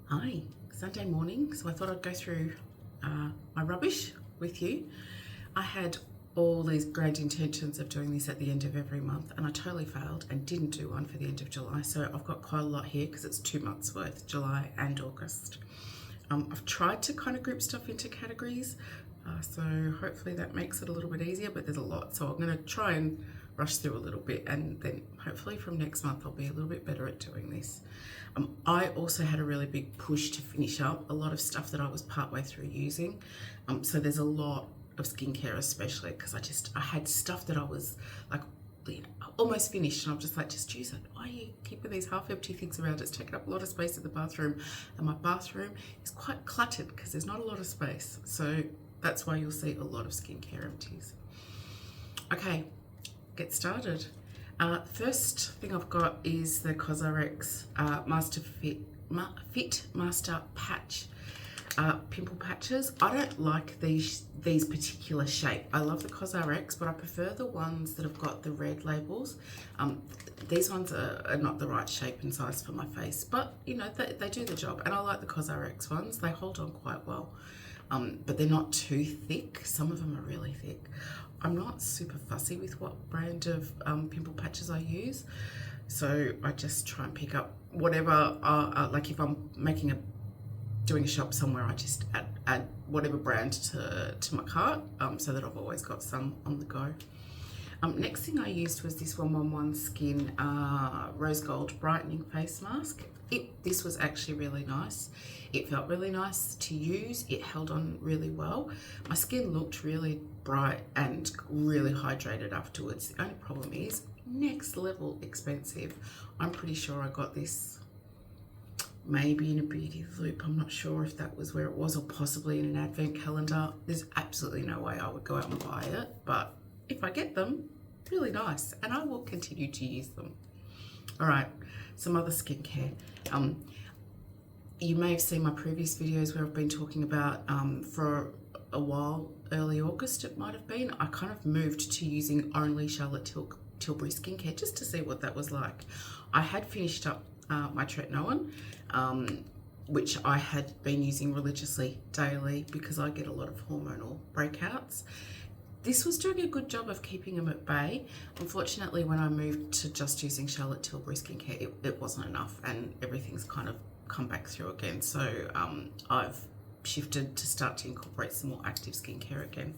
Hi, Sunday morning, so I thought I'd go through my rubbish with you. I had all these great intentions of doing this at the end of every month, and I totally failed and didn't do one for the end of July. So I've got quite a lot here because it's 2 months worth, July and August. I've tried to kind of group stuff into categories, so hopefully that makes it a little bit easier, but there's a lot. So I'm going to try and rush through a little bit, and then hopefully from next month I'll be a little bit better at doing this. I also had a really big push to finish up a lot of stuff that I was partway through using. So there's a lot of skincare, especially because I had stuff that I was like, almost finished, and I'm just like, just use it. Why are you keeping these half empty things around? It's taking up a lot of space in the bathroom, and my bathroom is quite cluttered because there's not a lot of space. So that's why you'll see a lot of skincare empties. Okay, get started. First thing I've got is the CosRx Fit Master Patch pimple patches. I don't like these particular shape. I love the CosRx, but I prefer the ones that have got the red labels. These ones are not the right shape and size for my face, but you know, they do the job, and I like the CosRx ones. They hold on quite well, but they're not too thick. Some of them are really thick. I'm not super fussy with what brand of pimple patches I use, so I just try and pick up whatever, like if I'm doing a shop somewhere, I just add whatever brand to my cart, so that I've always got some on the go. Next thing I used was this 111 Skin Rose Gold Brightening Face Mask. This was actually really nice. It felt really nice to use. It held on really well. My skin looked really bright and really hydrated afterwards. The only problem is next level expensive. I'm pretty sure I got this maybe in a Beauty Loop. I'm not sure if that was where it was, or possibly in an advent calendar. There's absolutely no way I would go out and buy it, but if I get them, really nice, and I will continue to use them. All right, some other skincare. You may have seen my previous videos where I've been talking about, for a while, early August it might have been, I kind of moved to using only Charlotte Tilbury skincare just to see what that was like. I had finished up my tretinoin, which I had been using religiously daily because I get a lot of hormonal breakouts. This was doing a good job of keeping them at bay. Unfortunately, when I moved to just using Charlotte Tilbury skincare, it wasn't enough, and everything's kind of come back through again. So I've shifted to start to incorporate some more active skincare again.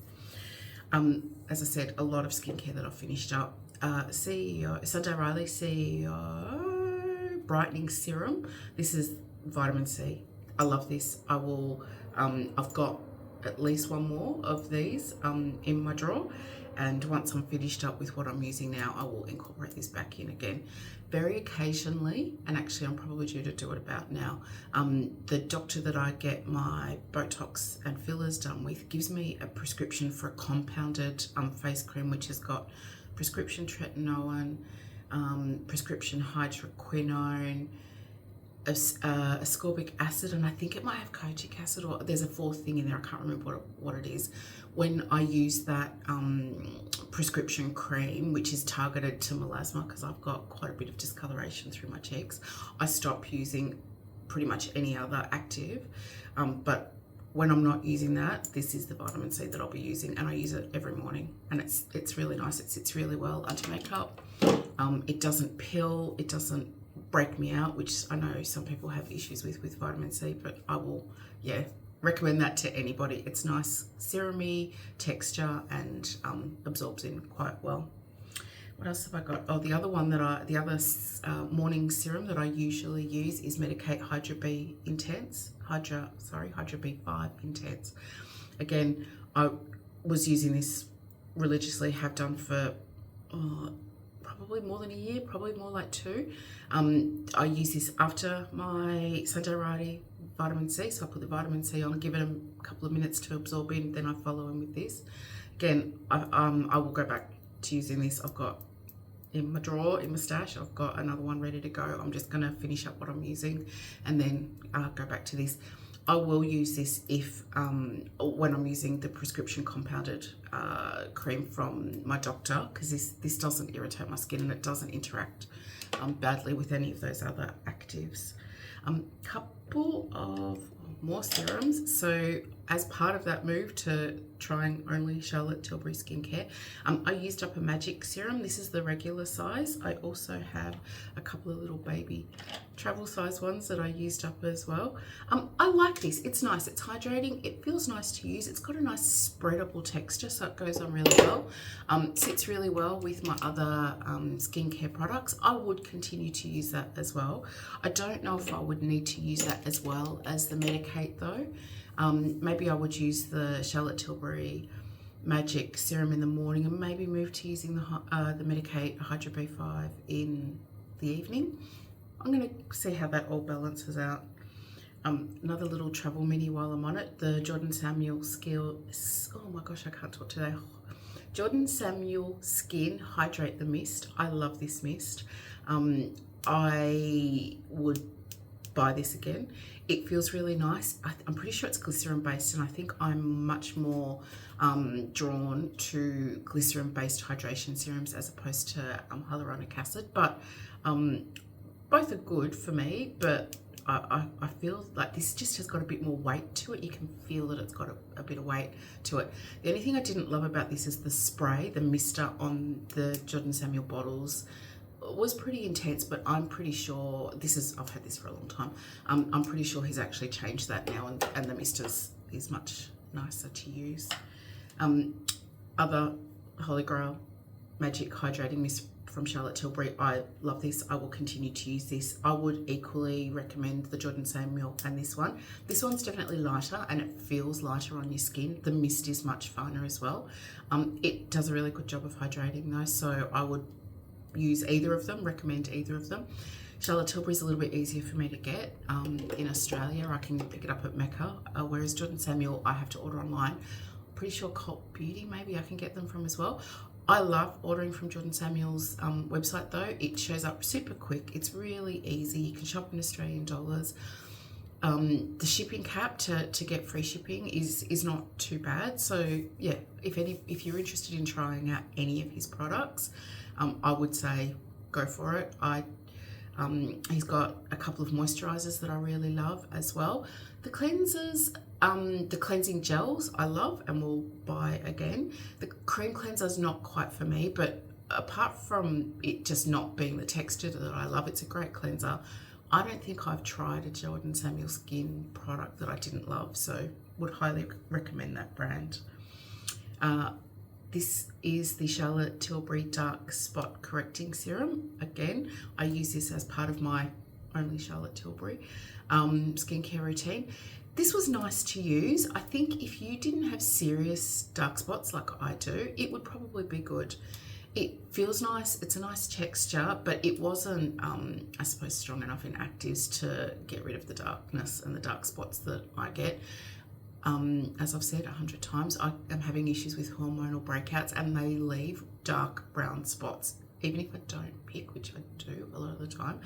As I said, a lot of skincare that I've finished up. Sunday Riley CEO Brightening Serum. This is vitamin C. I love this. I've got at least one more of these in my drawer, and once I'm finished up with what I'm using now, I will incorporate this back in again. Very occasionally, and actually I'm probably due to do it about now, the doctor that I get my Botox and fillers done with gives me a prescription for a compounded face cream, which has got prescription tretinoin, prescription hydroquinone, ascorbic acid, and I think it might have kojic acid, or there's a fourth thing in there, I can't remember what it is. When I use that prescription cream, which is targeted to melasma because I've got quite a bit of discoloration through my cheeks, I stop using pretty much any other active, but when I'm not using that, this is the vitamin C that I'll be using, and I use it every morning, and it's really nice. It sits really well under makeup. It doesn't pill, it doesn't break me out, which I know some people have issues with vitamin C, but I will, recommend that to anybody. It's nice serum-y texture and absorbs in quite well. What else have I got? Oh, the other morning serum that I usually use is Medicate Hydra B5 Intense. Again, I was using this religiously, have done for probably more than a year, probably more like 2. I use this after my Sunday Riley vitamin C, so I put the vitamin C on, give it a couple of minutes to absorb in, then I follow in with this. Again, I will go back to using this. I've got in my drawer, in my stash, I've got another one ready to go. I'm just going to finish up what I'm using and then go back to this. I will use this if when I'm using the prescription compounded cream from my doctor, because this doesn't irritate my skin and it doesn't interact badly with any of those other actives. Couple of more serums. So as part of that move to trying only Charlotte Tilbury skincare, I used up a magic serum. This is the regular size. I also have a couple of little baby travel size ones that I used up as well. I like this. It's nice. It's hydrating. It feels nice to use. It's got a nice spreadable texture, so it goes on really well. Sits really well with my other skincare products. I would continue to use that as well. I don't know if I would need to use that as well as the Medicate though. Maybe I would use the Charlotte Tilbury Magic Serum in the morning and maybe move to using the Medicate Hydra B5 in the evening. I'm going to see how that all balances out. Another little travel mini while I'm on it, the Jordan Samuel oh my gosh, I can't talk today. Jordan Samuel Skin Hydrate the Mist. I love this mist. I would buy this again. It feels really nice. I'm pretty sure it's glycerin based, and I think I'm much more drawn to glycerin based hydration serums as opposed to hyaluronic acid, but both are good for me, but I feel like this just has got a bit more weight to it. You can feel that it's got a bit of weight to it. The only thing I didn't love about this is the spray, the mister on the Jordan Samuel bottles was pretty intense, but I'm pretty sure I've had this for a long time. I'm pretty sure he's actually changed that now, and the mist is much nicer to use. Other Holy Grail Magic Hydrating Mist from Charlotte Tilbury. I love this. I will continue to use this. I would equally recommend the Jordan Samuel and this one. This one's definitely lighter and it feels lighter on your skin. The mist is much finer as well. It does a really good job of hydrating though, so I would use either of them, recommend either of them. Charlotte Tilbury is a little bit easier for me to get in Australia. I can pick it up at Mecca, whereas Jordan Samuel I have to order online. Pretty sure Cult Beauty maybe I can get them from as well. I love ordering from Jordan Samuel's website though. It shows up super quick. It's really easy. You can shop in Australian dollars. The shipping cap to get free shipping is not too bad. So yeah, if you're interested in trying out any of his products, I would say go for it. He's got a couple of moisturizers that I really love as well. The cleansers, the cleansing gels I love and will buy again. The cream cleanser is not quite for me, but apart from it just not being the texture that I love, it's a great cleanser. I don't think I've tried a Jordan Samuel Skin product that I didn't love, so would highly recommend that brand. This is the Charlotte Tilbury Dark Spot Correcting Serum. Again, I use this as part of my only Charlotte Tilbury skincare routine. This was nice to use. I think if you didn't have serious dark spots like I do, it would probably be good. It feels nice. It's a nice texture, but it wasn't, I suppose, strong enough in actives to get rid of the darkness and the dark spots that I get. As I've said 100 times, I am having issues with hormonal breakouts and they leave dark brown spots, even if I don't pick, which I do a lot of the time.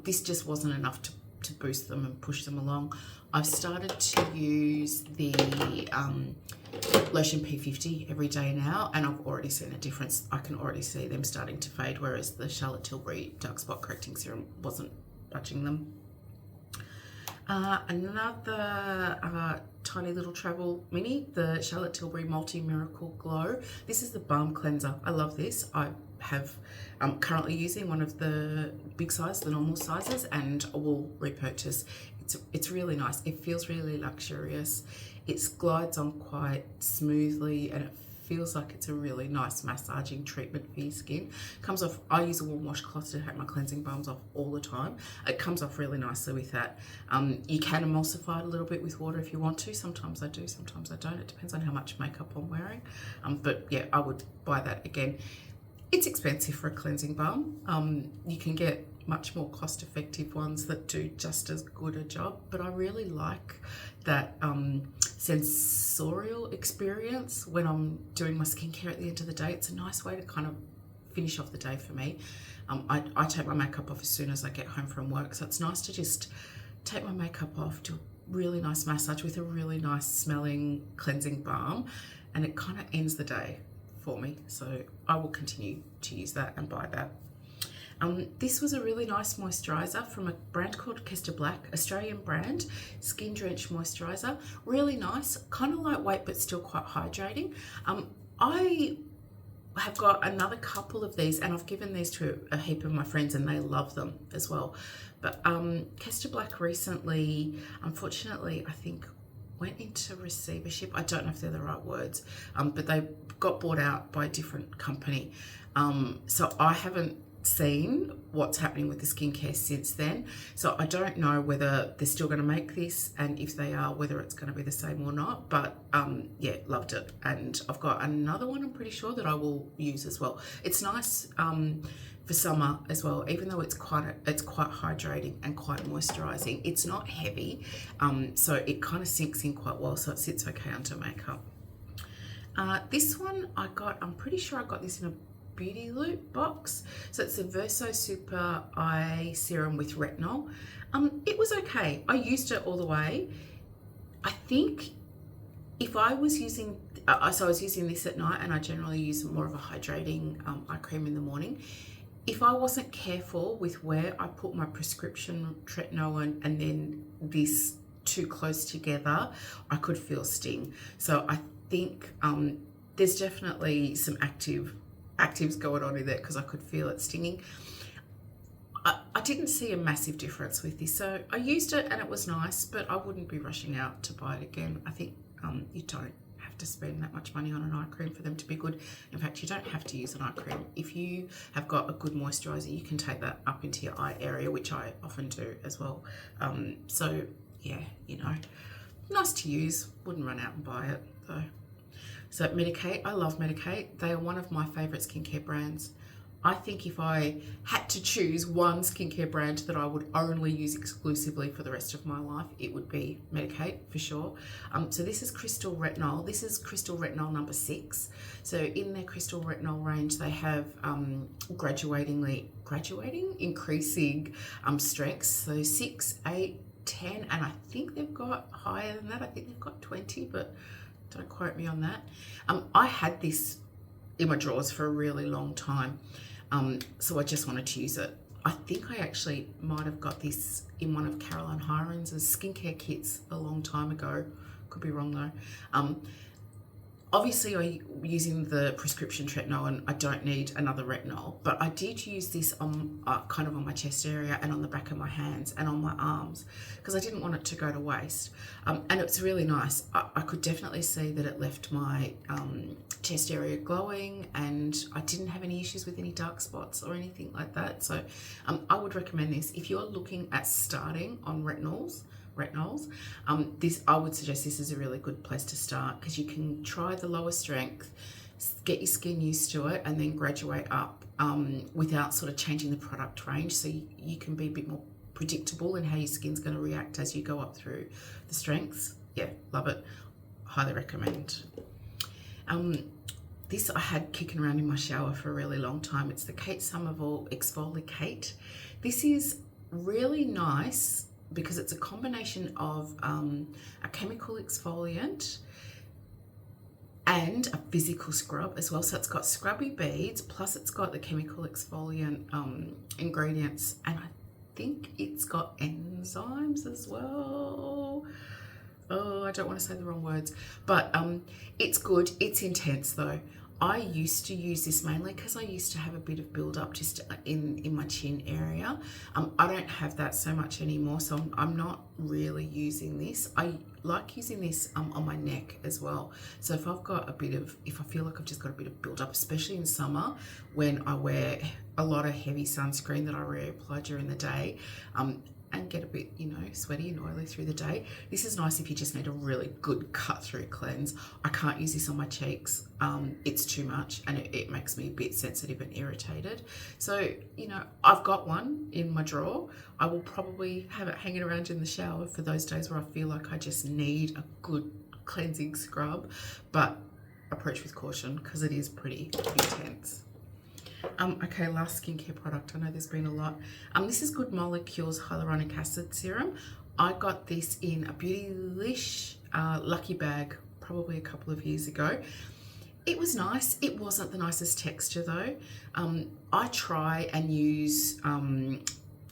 This just wasn't enough to boost them and push them along. I've started to use the lotion P50 every day now, and I've already seen a difference. I can already see them starting to fade, whereas the Charlotte Tilbury Dark Spot Correcting Serum wasn't touching them. Another tiny little travel mini, the Charlotte Tilbury Multi Miracle Glow. This is the balm cleanser. I love this. I'm currently using one of the big size, the normal sizes, and I will repurchase. It's really nice. It feels really luxurious. It glides on quite smoothly and it feels like it's a really nice massaging treatment for your skin. Comes off, I use a warm washcloth to take my cleansing balms off all the time. It comes off really nicely with that. You can emulsify it a little bit with water if you want to. Sometimes I do, sometimes I don't. It depends on how much makeup I'm wearing. But yeah, I would buy that again. It's expensive for a cleansing balm. You can get much more cost-effective ones that do just as good a job, but I really like that sensorial experience when I'm doing my skincare at the end of the day. It's a nice way to kind of finish off the day for me. I take my makeup off as soon as I get home from work, so it's nice to just take my makeup off, do a really nice massage with a really nice smelling cleansing balm, and it kind of ends the day for me. So I will continue to use that and buy that. This was a really nice moisturiser from a brand called Kester Black, Australian brand, Skin Drenched Moisturiser. Really nice, kind of lightweight but still quite hydrating. I have got another couple of these, and I've given these to a heap of my friends and they love them as well. But Kester Black recently, unfortunately, I think went into receivership. I don't know if they're the right words, but they got bought out by a different company. So I haven't seen what's happening with the skincare since then. So I don't know whether they're still going to make this, and if they are, whether it's going to be the same or not. But yeah, loved it. And I've got another one I'm pretty sure that I will use as well. It's nice for summer as well, even though it's quite hydrating and quite moisturizing. It's not heavy, so it kind of sinks in quite well, so it sits okay under makeup. This one I'm pretty sure I got this in a Beauty Loop box. So it's the Verso Super Eye Serum with Retinol. It was okay. I used it all the way. I think if I was using, so I was using this at night, and I generally use more of a hydrating eye cream in the morning. If I wasn't careful with where I put my prescription tretinoin and then this too close together, I could feel sting. So I think there's definitely some actives going on in there, because I could feel it stinging. I didn't see a massive difference with this, so I used it and it was nice, but I wouldn't be rushing out to buy it again. I think you don't have to spend that much money on an eye cream for them to be good. In fact, you don't have to use an eye cream. If you have got a good moisturizer, you can take that up into your eye area, which I often do as well. So yeah, you know, nice to use. Wouldn't run out and buy it though. So Medik8, I love Medik8. They are one of my favorite skincare brands. I think if I had to choose one skincare brand that I would only use exclusively for the rest of my life, it would be Medik8 for sure. So this is Crystal Retinol. This is Crystal Retinol number 6. So in their Crystal Retinol range, they have increasing strengths. So 6, 8, 10, and I think they've got higher than that. I think they've got 20, but don't quote me on that. I had this in my drawers for a really long time, so I just wanted to use it. I think I actually might have got this in one of Caroline Hirons' skincare kits a long time ago. Could be wrong though. Obviously, I'm using the prescription tretinoin, and I don't need another retinol, but I did use this on kind of on my chest area and on the back of my hands and on my arms, because I didn't want it to go to waste. And it's really nice. I could definitely see that it left my chest area glowing, and I didn't have any issues with any dark spots or anything like that. So I would recommend this if you're looking at starting on retinols. I would suggest this is a really good place to start, because you can try the lower strength, get your skin used to it, and then graduate up without sort of changing the product range, so you can be a bit more predictable in how your skin's going to react as you go up through the strengths. Yeah, love it. Highly recommend. This I had kicking around in my shower for a really long time. It's the Kate Somerville Exfoliate. This is really nice because it's a combination of a chemical exfoliant and a physical scrub as well. So it's got scrubby beads, plus it's got the chemical exfoliant ingredients, and I think it's got enzymes as well. Oh, I don't want to say the wrong words, but it's good. It's intense though. I used to use this mainly because I used to have a bit of build-up just in my chin area. I don't have that so much anymore, so I'm not really using this. I like using this on my neck as well. So if I feel like I've just got a bit of build-up, especially in summer when I wear a lot of heavy sunscreen that I reapply during the day, and get a bit, you know, sweaty and oily through the day. This is nice if you just need a really good cut-through cleanse. I can't use this on my cheeks. It's too much, and it makes me a bit sensitive and irritated. So, you know, I've got one in my drawer. I will probably have it hanging around in the shower for those days where I feel like I just need a good cleansing scrub, but approach with caution because it is pretty intense. Okay, last skincare product. I know there's been a lot. This is Good Molecules Hyaluronic Acid Serum. I got this in a Beautylish lucky bag probably a couple of years ago. It was nice. It wasn't the nicest texture though. I try and use my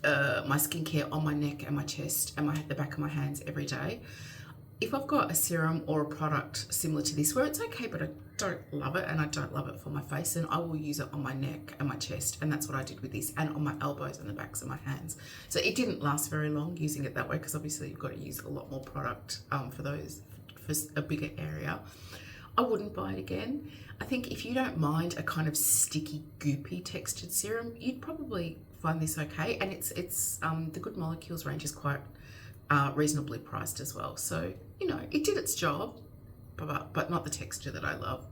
skincare on my neck and my chest and the back of my hands every day. If I've got a serum or a product similar to this where it's okay but I don't love it and I don't love it for my face, then I will use it on my neck and my chest, and that's what I did with this, and on my elbows and the backs of my hands. So it didn't last very long using it that way, because obviously you've got to use a lot more product for a bigger area. I wouldn't buy it again. I think if you don't mind a kind of sticky, goopy textured serum, you'd probably find this okay. And it's the Good Molecules range is quite reasonably priced as well. So, you know, it did its job, but not the texture that I love.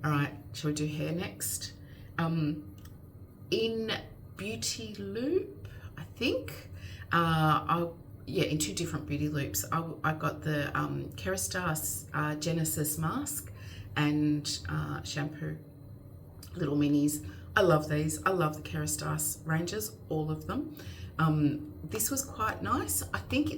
All right, shall we do hair next? In Beauty Loop, I think, in 2 different beauty loops. I got the Kerastase Genesis mask and shampoo, little minis. I love these. I love the Kerastase ranges, all of them. This was quite nice. I think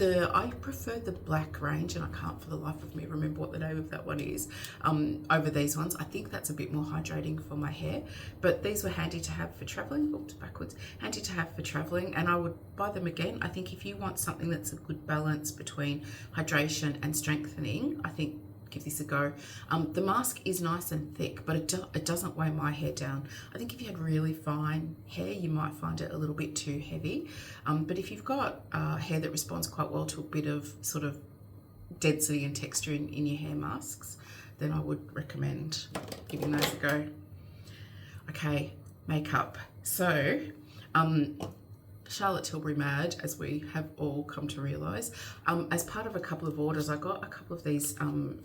I prefer the black range, and I can't for the life of me remember what the name of that one is, over these ones. I think that's a bit more hydrating for my hair, but these were handy to have for traveling. Oops, backwards. Handy to have for traveling, and I would buy them again. I think if you want something that's a good balance between hydration and strengthening, I think give this a go. The mask is nice and thick, but it doesn't weigh my hair down. I think if you had really fine hair, you might find it a little bit too heavy. But if you've got hair that responds quite well to a bit of sort of density and texture in your hair masks, then I would recommend giving those a go. Okay, makeup. So, Charlotte Tilbury mad, as we have all come to realise. As part of a couple of orders, I got a couple of these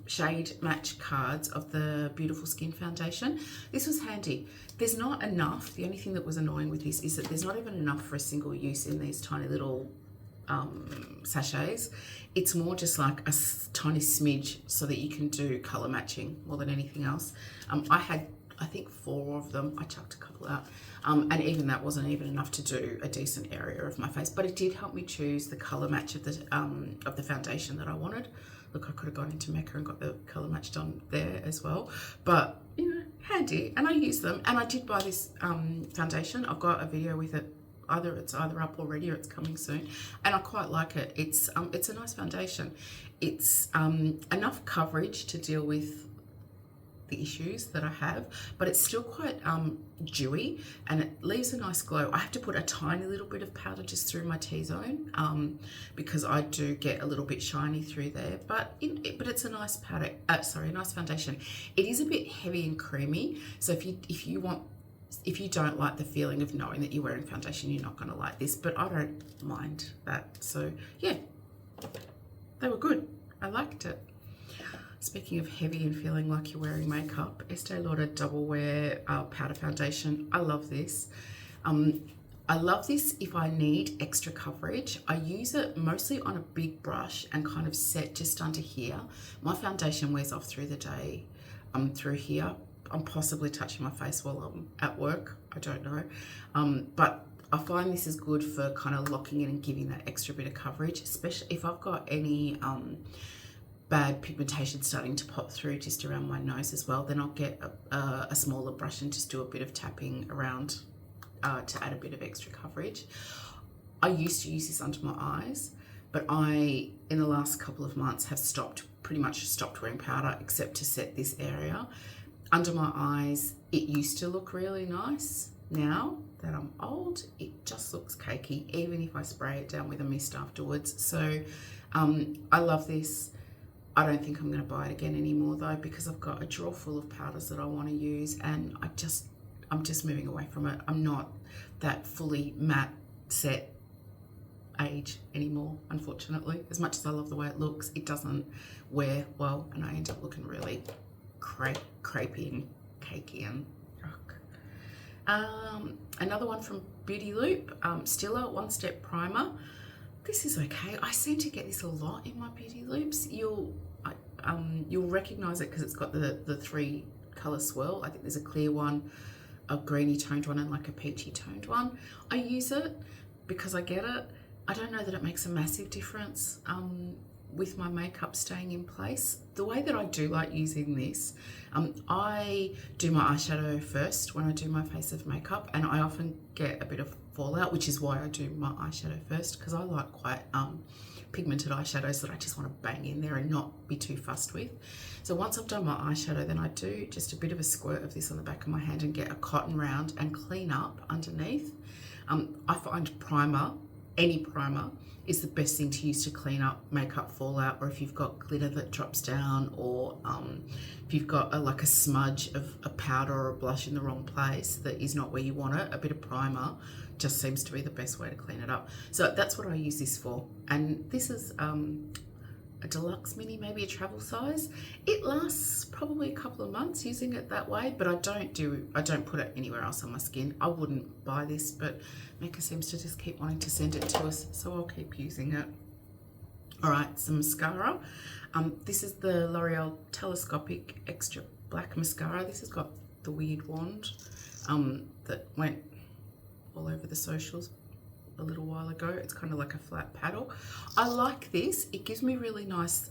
shade match cards of the Beautiful Skin Foundation. This was handy. There's not enough. The only thing that was annoying with this is that there's not even enough for a single use in these tiny little sachets. It's more just like a tiny smidge so that you can do colour matching more than anything else. I had, I think, 4 of them. I chucked a couple out. And even that wasn't even enough to do a decent area of my face, but it did help me choose the colour match of the foundation that I wanted. Look, I could have gone into Mecca and got the colour match done there as well, but you know, handy. And I use them, and I did buy this foundation. I've got a video with it. It's either up already or it's coming soon, and I quite like it. It's a nice foundation. It's enough coverage to deal with the issues that I have, but it's still quite dewy, and it leaves a nice glow. I have to put a tiny little bit of powder just through my T-zone because I do get a little bit shiny through there, but it's a nice powder. A nice foundation. It is a bit heavy and creamy, so if you don't like the feeling of knowing that you're wearing foundation, you're not going to like this, but I don't mind that. So yeah, they were good. I liked it. Speaking of heavy and feeling like you're wearing makeup, Estee Lauder Double Wear Powder Foundation. I love this. I love this if I need extra coverage. I use it mostly on a big brush and kind of set just under here. My foundation wears off through the day, through here. I'm possibly touching my face while I'm at work. I don't know. But I find this is good for kind of locking in and giving that extra bit of coverage, especially if I've got any bad pigmentation starting to pop through just around my nose as well. Then I'll get a smaller brush and just do a bit of tapping around to add a bit of extra coverage. I used to use this under my eyes, but I, in the last couple of months, have pretty much stopped wearing powder except to set this area. Under my eyes, it used to look really nice. Now that I'm old, it just looks cakey, even if I spray it down with a mist afterwards. So I love this. I don't think I'm going to buy it again anymore though, because I've got a drawer full of powders that I want to use, and I'm just moving away from it. I'm not that fully matte set age anymore, unfortunately. As much as I love the way it looks, it doesn't wear well, and I end up looking really crepey and cakey and another one from Beauty Loop, Stiller One Step Primer. This is okay. I seem to get this a lot in my Beauty Loops. You'll recognize it because it's got the 3 color swirl. I think there's a clear one, a greeny toned one, and like a peachy toned one. I use it because I get it. I don't know that it makes a massive difference with my makeup staying in place, the way that I do like using this, I do my eyeshadow first when I do my face of makeup, and I often get a bit of fallout, which is why I do my eyeshadow first, because I like quite pigmented eyeshadows that I just want to bang in there and not be too fussed with. So once I've done my eyeshadow, then I do just a bit of a squirt of this on the back of my hand and get a cotton round and clean up underneath. I find primer, any primer, is the best thing to use to clean up makeup fallout, or if you've got glitter that drops down, or if you've got like a smudge of a powder or a blush in the wrong place that is not where you want it, a bit of primer just seems to be the best way to clean it up. So that's what I use this for. And this is a deluxe mini, maybe a travel size. It lasts probably a couple of months using it that way, but I don't put it anywhere else on my skin. I wouldn't buy this, but Mecca seems to just keep wanting to send it to us, so I'll keep using it. All right, some mascara. This is the L'Oreal Telescopic Extra Black Mascara. This has got the weird wand that went all over the socials a little while ago. It's kind of like a flat paddle. I like this. It gives me really nice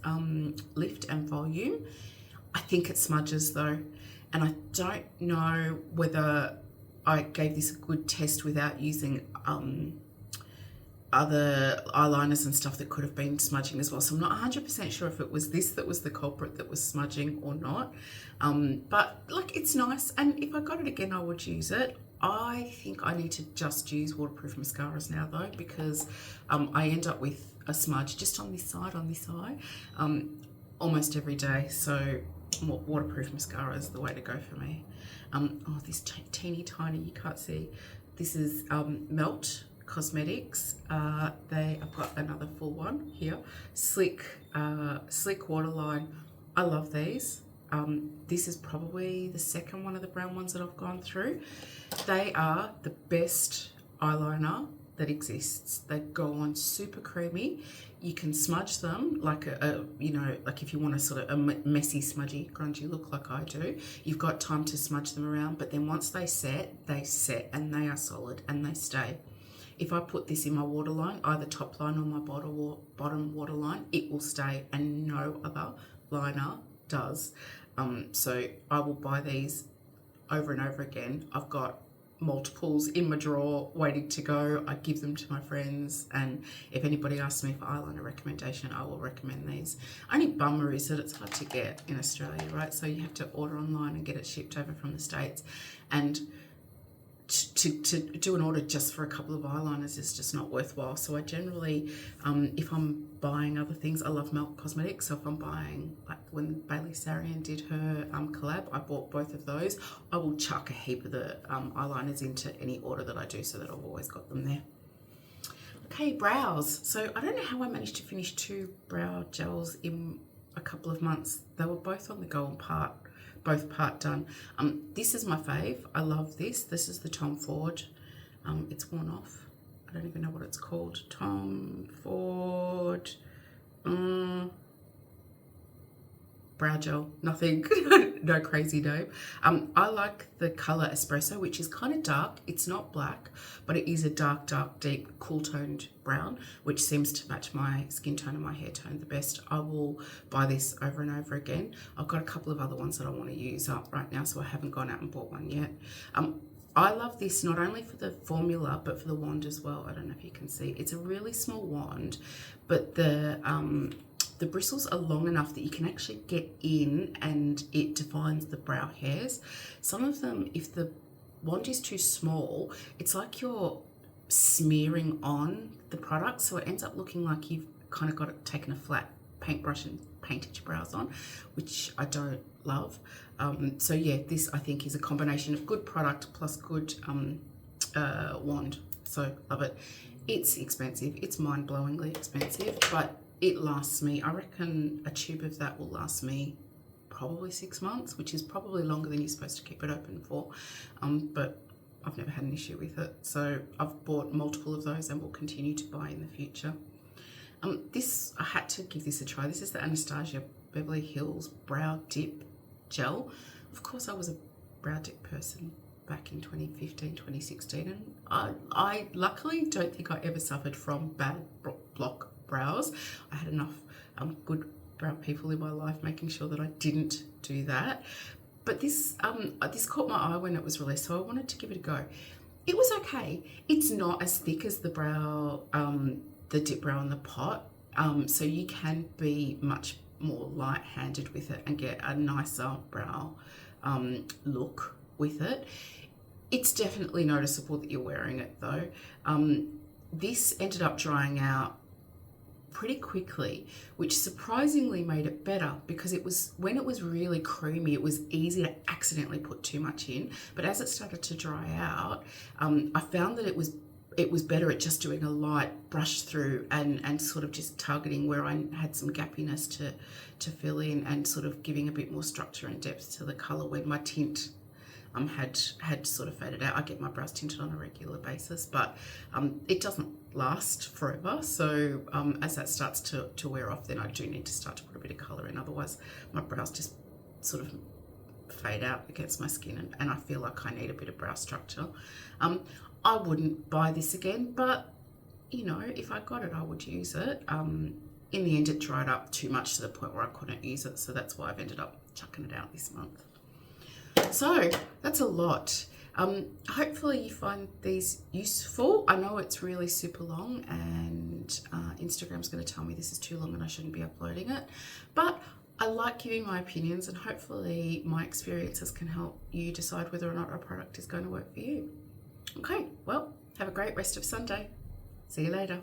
lift and volume. I think it smudges though, and I don't know whether I gave this a good test without using other eyeliners and stuff that could have been smudging as well. So I'm not 100% sure if it was this that was the culprit that was smudging or not. But like, it's nice, and if I got it again, I would use it. I think I need to just use waterproof mascaras now though, because I end up with a smudge just on this side, almost every day. So waterproof mascara is the way to go for me. Oh, this teeny tiny, you can't see. This is Melt Cosmetics. I've got another full one here. Slick Waterline. I love these. This is probably the second one of the brown ones that I've gone through. They are the best eyeliner that exists. They go on super creamy. You can smudge them like like if you want a sort of a messy, smudgy, grungy look like I do, you've got time to smudge them around, but then once they set and they are solid and they stay. If I put this in my waterline, either top line or my bottom waterline, it will stay, and no other liner does. So I will buy these over and over again. I've got multiples in my drawer waiting to go. I give them to my friends, and if anybody asks me for eyeliner recommendation, I will recommend these. Only bummer is that it's hard to get in Australia, right? So you have to order online and get it shipped over from the States, and to do an order just for a couple of eyeliners is just not worthwhile. So I generally, if I'm buying other things, I love Melt Cosmetics, so if I'm buying, like when Bailey Sarian did her collab, I bought both of those. I will chuck a heap of the eyeliners into any order that I do, so that I've always got them there. Okay, brows. So I don't know how I managed to finish 2 brow gels in a couple of months. They were both on the go and both part done. This is my fave. I love this. This is the Tom Ford. It's worn off. I don't even know what it's called. Tom Ford brow gel. Nothing. No crazy name. I like the color Espresso, which is kind of dark. It's not black, but it is a dark, deep, cool toned brown, which seems to match my skin tone and my hair tone the best. I will buy this over and over again. I've got a couple of other ones that I want to use up right now, so I haven't gone out and bought one yet. I love this not only for the formula, but for the wand as well. I don't know if you can see. It's a really small wand, but the bristles are long enough that you can actually get in and it defines the brow hairs. Some of them, if the wand is too small, it's like you're smearing on the product, so it ends up looking like you've kind of taken a flat paintbrush and painted your brows on, which I don't love. So yeah, this I think is a combination of good product plus good wand, so love it. It's expensive. It's mind-blowingly expensive, but it lasts me. I reckon a tube of that will last me probably 6 months, which is probably longer than you're supposed to keep it open for. But I've never had an issue with it. So I've bought multiple of those and will continue to buy in the future. I had to give this a try. This is the Anastasia Beverly Hills Brow Dip Gel. Of course, I was a brow dip person back in 2015, 2016. And I luckily don't think I ever suffered from bad block brows. I had enough good brow people in my life making sure that I didn't do that. But this caught my eye when it was released, so I wanted to give it a go. It was okay. It's not as thick as the brow, the dip brow in the pot, so you can be much more light-handed with it and get a nicer brow look with it. It's definitely noticeable that you're wearing it though. This ended up drying out pretty quickly, which surprisingly made it better, because it was, when it was really creamy, it was easy to accidentally put too much in. But as it started to dry out, I found that it was better at just doing a light brush through and sort of just targeting where I had some gappiness to fill in, and sort of giving a bit more structure and depth to the colour when my tint had sort of faded out. I get my brows tinted on a regular basis, but it doesn't last forever. So as that starts to wear off, then I do need to start to put a bit of colour in. Otherwise, my brows just sort of fade out against my skin, and I feel like I need a bit of brow structure. I wouldn't buy this again, but you know, if I got it, I would use it. In the end, it dried up too much to the point where I couldn't use it, so that's why I've ended up chucking it out this month. So that's a lot. Hopefully you find these useful. I know it's really super long, and Instagram's going to tell me this is too long and I shouldn't be uploading it, but I like giving my opinions, and hopefully my experiences can help you decide whether or not a product is going to work for you. Okay, well, have a great rest of Sunday. See you later.